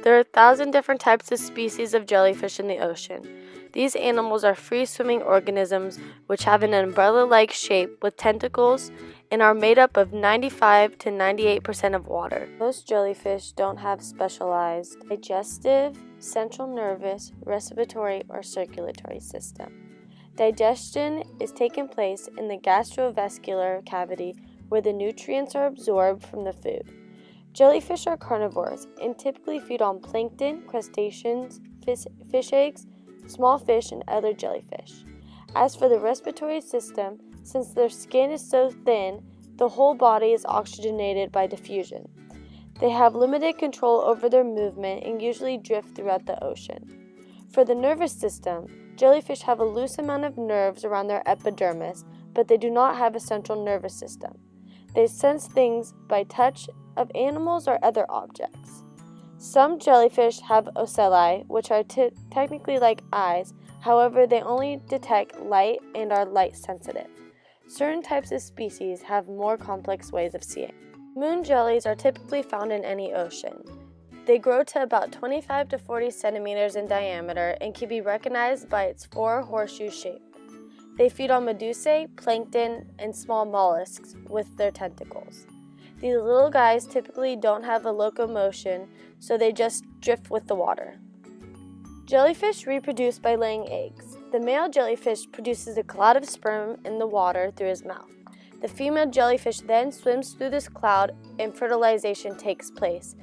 There are 1,000 different types of species of jellyfish in the ocean. These animals are free-swimming organisms which have an umbrella-like shape with tentacles and are made up of 95 to 98% of water. Most jellyfish don't have specialized digestive, central nervous, respiratory, or circulatory system. Digestion is taking place in the gastrovascular cavity where the nutrients are absorbed from the food. Jellyfish are carnivores and typically feed on plankton, crustaceans, fish eggs, small fish, and other jellyfish. As for the respiratory system, since their skin is so thin, the whole body is oxygenated by diffusion. They have limited control over their movement and usually drift throughout the ocean. For the nervous system, jellyfish have a loose amount of nerves around their epidermis, but they do not have a central nervous system. They sense things by touch of animals or other objects. Some jellyfish have ocelli, which are technically like eyes, however they only detect light and are light sensitive. Certain types of species have more complex ways of seeing. Moon jellies are typically found in any ocean. They grow to about 25 to 40 centimeters in diameter and can be recognized by its 4 horseshoe shape. They feed on medusae, plankton, and small mollusks with their tentacles. These little guys typically don't have a locomotion, so they just drift with the water. Jellyfish reproduce by laying eggs. The male jellyfish produces a cloud of sperm in the water through his mouth. The female jellyfish then swims through this cloud and fertilization takes place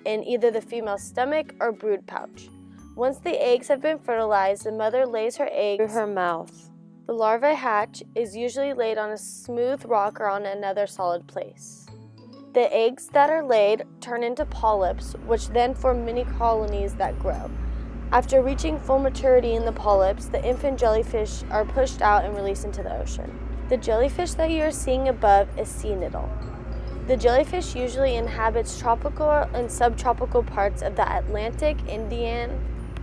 in either the female's stomach or brood pouch. Once the eggs have been fertilized, the mother lays her egg through her mouth. The larvae hatch is usually laid on a smooth rock or on another solid place. The eggs that are laid turn into polyps, which then form mini colonies that grow. After reaching full maturity in the polyps, the infant jellyfish are pushed out and released into the ocean. The jellyfish that you are seeing above is sea nettle. The jellyfish usually inhabits tropical and subtropical parts of the Atlantic, Indian,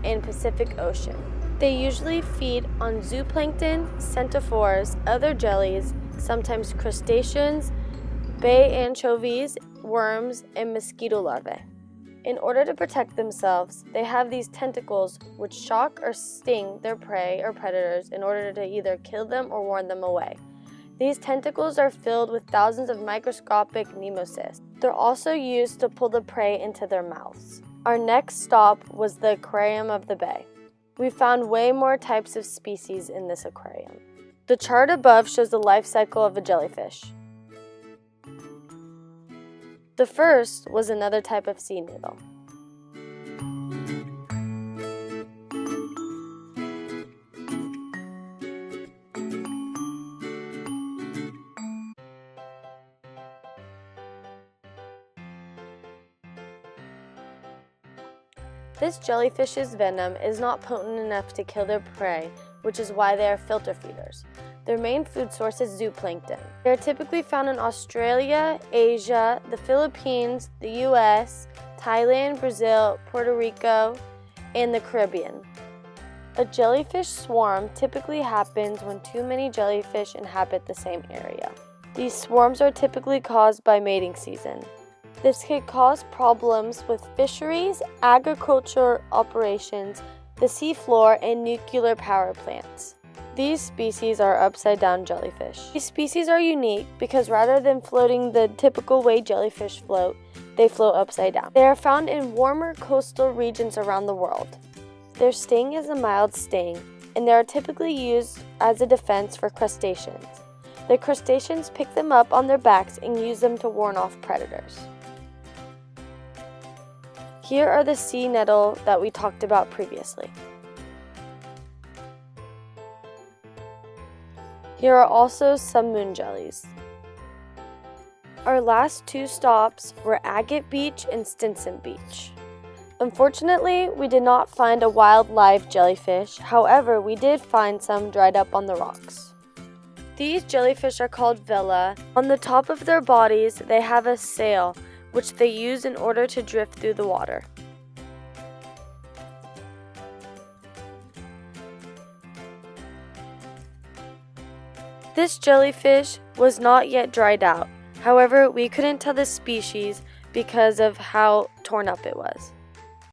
and Pacific Ocean. They usually feed on zooplankton, cenozophores, other jellies, sometimes crustaceans, bay anchovies, worms, and mosquito larvae. In order to protect themselves, they have these tentacles which shock or sting their prey or predators in order to either kill them or warn them away. These tentacles are filled with thousands of microscopic nemocysts. They're also used to pull the prey into their mouths. Our next stop was the aquarium of the bay. We found way more types of species in this aquarium. The chart above shows the life cycle of a jellyfish. The first was another type of sea nettle. This jellyfish's venom is not potent enough to kill their prey, which is why they are filter feeders. Their main food source is zooplankton. They are typically found in Australia, Asia, the Philippines, the US, Thailand, Brazil, Puerto Rico, and the Caribbean. A jellyfish swarm typically happens when too many jellyfish inhabit the same area. These swarms are typically caused by mating season. This could cause problems with fisheries, agriculture operations, the seafloor, and nuclear power plants. These species are upside-down jellyfish. These species are unique because rather than floating the typical way jellyfish float, they float upside down. They are found in warmer coastal regions around the world. Their sting is a mild sting, and they are typically used as a defense for crustaceans. The crustaceans pick them up on their backs and use them to warn off predators. Here are the sea nettle that we talked about previously. Here are also some moon jellies. Our last 2 stops were Agate Beach and Stinson Beach. Unfortunately, we did not find a wild live jellyfish, however, we did find some dried up on the rocks. These jellyfish are called vela. On the top of their bodies, they have a sail, which they use in order to drift through the water. This jellyfish was not yet dried out. However, we couldn't tell the species because of how torn up it was.